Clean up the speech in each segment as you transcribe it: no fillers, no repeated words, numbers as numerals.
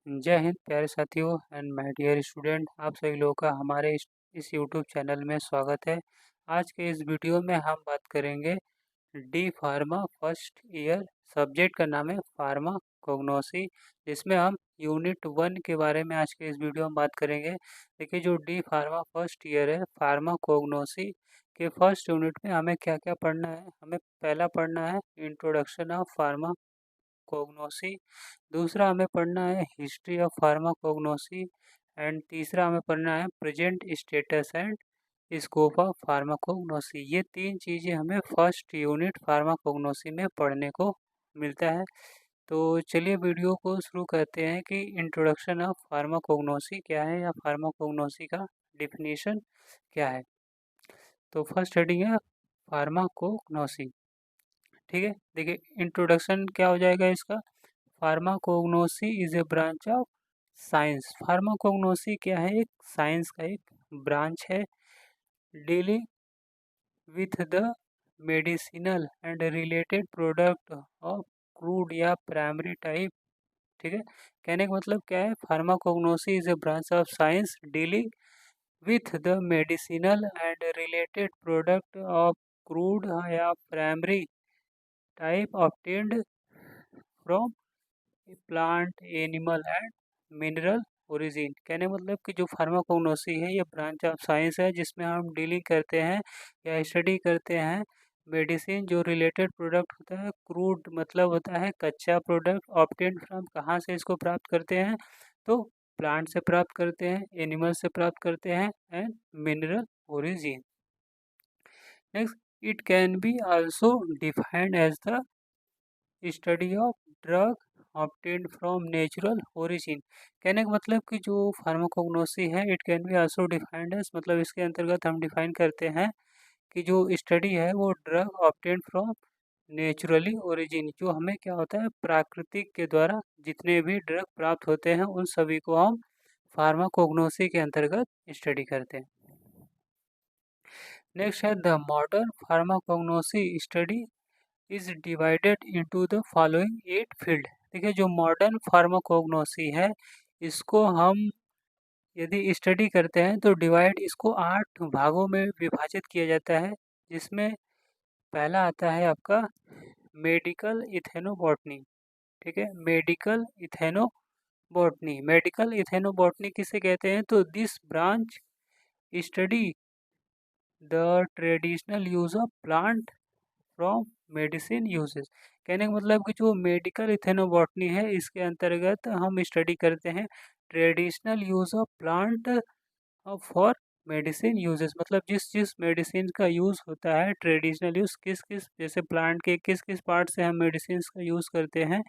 जय हिंद प्यारे साथियों एंड माय डियर स्टूडेंट। आप सभी लोगों का हमारे इस यूट्यूब चैनल में स्वागत है। आज के इस वीडियो में हम बात करेंगे D pharma first year. Subject का नाम है फार्माकोग्नोसी, जिसमें हम यूनिट 1 के बारे में आज के इस वीडियो में बात करेंगे। देखिए, जो डी फार्मा फर्स्ट ईयर है फार्माकोग्नोसी के फर्स्ट यूनिट में हमें क्या क्या पढ़ना है। हमें पहला पढ़ना है इंट्रोडक्शन ऑफ फार्माकोग्नोसी, दूसरा हमें पढ़ना है हिस्ट्री ऑफ फार्माकोग्नोसी एंड तीसरा हमें पढ़ना है present status and scope of pharmacognosy. ये तीन चीज़ें हमें फर्स्ट यूनिट फार्माकोग्नोसी में पढ़ने को मिलता है। तो चलिए वीडियो को शुरू करते हैं कि इंट्रोडक्शन ऑफ फार्माकोग्नोसी क्या है या फार्माकोग्नोसी का डिफिनीशन क्या है। तो फर्स्ट हेडिंग है फार्माकोग्नोसी। ठीक है, देखिए इंट्रोडक्शन क्या हो जाएगा इसका। Pharmacognosy is a branch of science. Pharmacognosy क्या है, एक साइंस का एक ब्रांच है dealing with the medicinal and related product of crude या प्राइमरी टाइप। ठीक है, कहने का मतलब क्या है, pharmacognosy is a branch of science dealing with the medicinal and related product of crude या primary type obtained from plant animal and mineral origin. कहने मतलब कि जो फार्माकोग्नोसी है ये ब्रांच ऑफ साइंस है जिसमें हम डीलिंग करते हैं या स्टडी करते हैं मेडिसिन जो रिलेटेड प्रोडक्ट होता है। क्रूड मतलब होता है कच्चा प्रोडक्ट, ऑब्टेन फ्रॉम कहाँ से इसको प्राप्त करते हैं, तो प्लांट से प्राप्त करते हैं, एनिमल से प्राप्त करते हैं and mineral origin. Next, it can be also defined as the study of drug obtained from natural origin. कहने का मतलब कि जो फार्माकोग्नोसी है it can be also defined as, मतलब इसके अंतर्गत हम डिफाइन करते हैं कि जो स्टडी है वो drug obtained from naturally origin, जो हमें क्या होता है प्राकृतिक के द्वारा जितने भी ड्रग प्राप्त होते हैं उन सभी को हम फार्माकोग्नोसी के अंतर्गत स्टडी करते हैं। नेक्स्ट है the modern pharmacognosy study is divided into the following 8 field. देखिए, जो मॉडर्न फार्माकोग्नोसी है इसको हम यदि स्टडी करते हैं तो डिवाइड इसको 8 भागों में विभाजित किया जाता है, जिसमें पहला आता है आपका मेडिकल इथेनोबॉटनी। ठीक है, मेडिकल इथेनोबॉटनी। मेडिकल इथेनोबॉटनी किसे कहते हैं, तो this branch study the traditional use of plant from medicine uses. कहने का मतलब कि जो मेडिकल इथेनोबॉटनी है इसके अंतर्गत हम स्टडी करते हैं traditional use of plant for medicine uses, मतलब जिस जिस मेडिसिन का यूज़ होता है ट्रेडिशनल यूज़ किस किस जैसे प्लांट के किस किस पार्ट से हम मेडिसिन का यूज़ करते हैं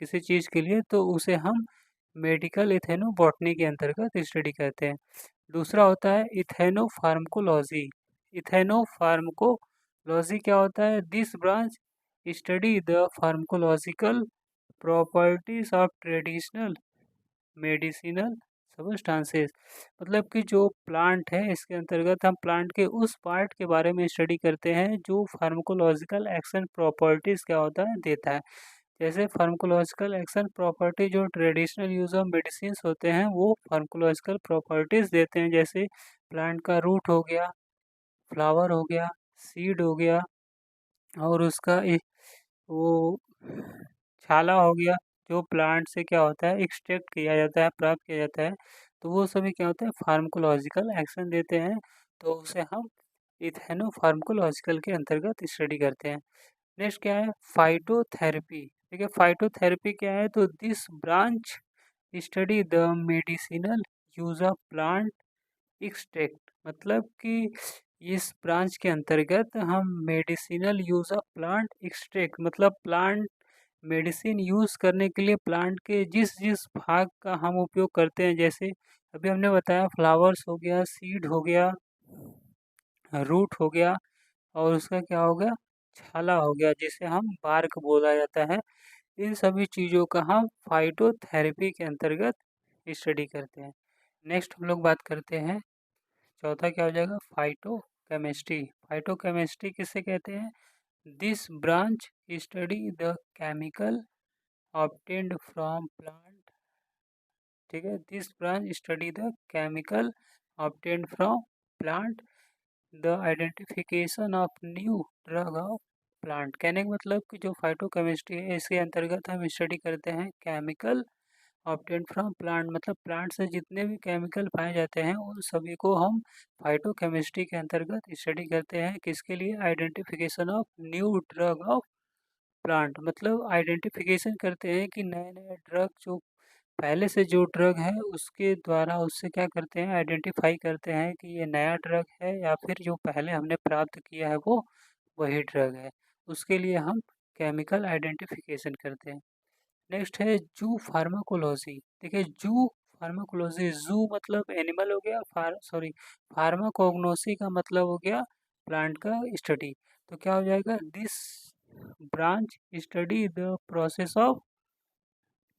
किसी चीज़ के लिए, तो उसे हम मेडिकल इथेनोबॉटनी के अंतर्गत स्टडी करते हैं। दूसरा होता है इथेनोफार्मकोलॉजी। इथेनोफार्मकोलॉजी क्या होता है, this branch study the pharmacological properties of traditional medicinal substances. मतलब कि जो प्लांट है इसके अंतर्गत हम प्लांट के उस पार्ट के बारे में स्टडी करते हैं जो फार्माकोलॉजिकल एक्शन प्रॉपर्टीज क्या होता है देता है। जैसे फार्माकोलॉजिकल एक्शन प्रॉपर्टी जो ट्रेडिशनल यूज ऑफ मेडिसिन होते हैं वो फार्माकोलॉजिकल प्रॉपर्टीज देते हैं, जैसे प्लांट का रूट हो गया, फ्लावर हो गया, सीड हो गया और उसका वो छाला हो गया, जो प्लांट से क्या होता है एक्सट्रैक्ट किया जाता है, प्राप्त किया जाता है, तो वो सभी क्या होता है फार्माकोलॉजिकल एक्शन देते हैं, तो उसे हम इथेनोफार्माकोलॉजिकल के अंतर्गत स्टडी करते हैं। नेक्स्ट क्या है फाइटोथेरेपी। ठीक है, फाइटोथेरेपी क्या है, तो this branch study the medicinal use of plant extract. मतलब कि इस ब्रांच के अंतर्गत हम medicinal use of plant extract, मतलब प्लांट मेडिसिन यूज़ करने के लिए प्लांट के जिस जिस भाग का हम उपयोग करते हैं, जैसे अभी हमने बताया फ्लावर्स हो गया, सीड हो गया, रूट हो गया और उसका क्या हो गया छाला हो गया जिसे हम बार्क बोला जाता है। इन सभी चीज़ों का हम फाइटोथेरेपी के अंतर्गत स्टडी करते हैं। नेक्स्ट हम लोग बात करते हैं, चौथा क्या हो जाएगा फाइटोकेमिस्ट्री। फाइटोकेमिस्ट्री किसे कहते हैं, this branch study the chemical obtained from plant ठीक है। This branch study the chemical obtained from plant, the identification of new drug of plant. कहने का मतलब कि जो फाइटोकेमिस्ट्री है इसके अंतर्गत हम स्टडी करते हैं केमिकल ऑब्टेन्ड फ्रॉम प्लांट, मतलब प्लांट से जितने भी केमिकल पाए जाते हैं उन सभी को हम फाइटोकेमिस्ट्री के अंतर्गत स्टडी करते हैं। किसके लिए? Identification of new drug of plant, मतलब आइडेंटिफिकेशन करते हैं कि नए नए ड्रग जो पहले से जो ड्रग है उसके द्वारा उससे क्या करते हैं, आइडेंटिफाई करते हैं कि ये नया ड्रग है या फिर जो पहले हमने प्राप्त किया है वो वही ड्रग है। उसके लिए हम केमिकल आइडेंटिफिकेशन करते हैं। नेक्स्ट है जू फार्माकोलॉजी। देखिए जू फार्माकोलॉजी, जू मतलब एनिमल हो गया, फार्माकोग्नोसी का मतलब हो गया प्लांट का स्टडी। तो क्या हो जाएगा? This branch study the process of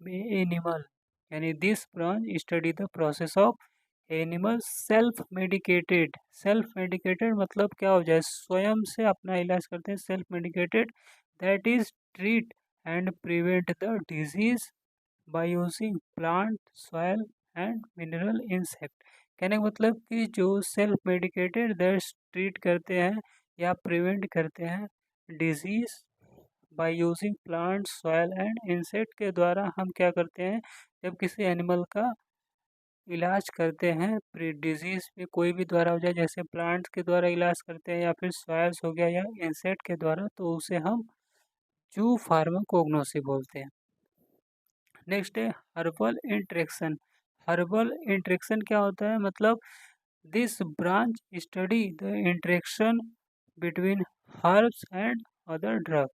animal, यानी this branch study the process of animal self medicated. Self medicated मतलब क्या हो जाए? स्वयं से अपना इलाज करते हैं। Self medicated that is treat and prevent the disease by using plant soil and mineral insect. कहने का मतलब कि जो सेल्फ मेडिकेटेड दैट ट्रीट करते हैं या प्रिवेंट करते हैं disease by using plant soil and insect के द्वारा हम क्या करते हैं, जब किसी एनिमल का इलाज करते हैं डिजीज में कोई भी द्वारा हो जाए, जैसे प्लांट्स के द्वारा इलाज करते हैं या फिर सॉयल्स हो गया या इंसेक्ट के द्वारा, तो उसे हम जू फार्माकोग्नोसी बोलते हैं। नेक्स्ट है हर्बल इंट्रेक्शन। हर्बल इंट्रेक्शन क्या होता है? मतलब this branch study the interaction between herbs and other drug.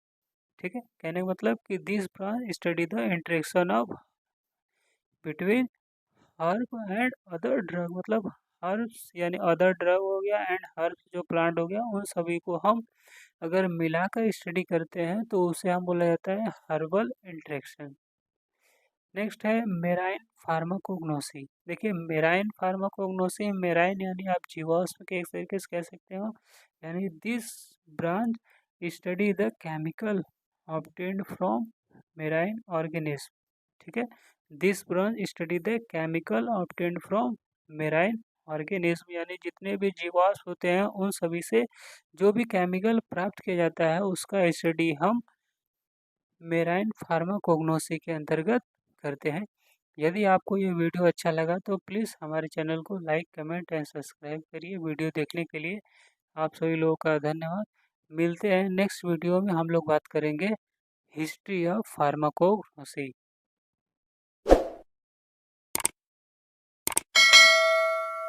ठीक है, कहने का मतलब कि this branch study the interaction of between herb and other drug, मतलब हर्ब्स यानी अदर ड्रग हो गया एंड हर्ब्स जो प्लांट हो गया, उन सभी को हम अगर मिलाकर स्टडी करते हैं तो उसे हम बोला जाता है हर्बल इंट्रेक्शन। नेक्स्ट है मेराइन फार्माकोग्नोसी। देखिए मेराइन फार्माकोग्नोसी, मेराइन यानी आप जीवाश्म के एक तरीके से कह सकते हो, यानी this branch study the chemical obtained from marine organism. ठीक है, this branch study the chemical obtained from marine organism, यानी जितने भी जीवाश्म होते हैं उन सभी से जो भी केमिकल प्राप्त किया जाता है उसका स्टडी हम मेराइन फार्माकोग्नोसी के अंतर्गत करते हैं। यदि आपको ये वीडियो अच्छा लगा तो प्लीज़ हमारे चैनल को लाइक, कमेंट एंड सब्सक्राइब करिए। वीडियो देखने के लिए आप सभी लोगों का धन्यवाद। मिलते हैं नेक्स्ट वीडियो में, हम लोग बात करेंगे हिस्ट्री ऑफ फार्माकोग्नोसी।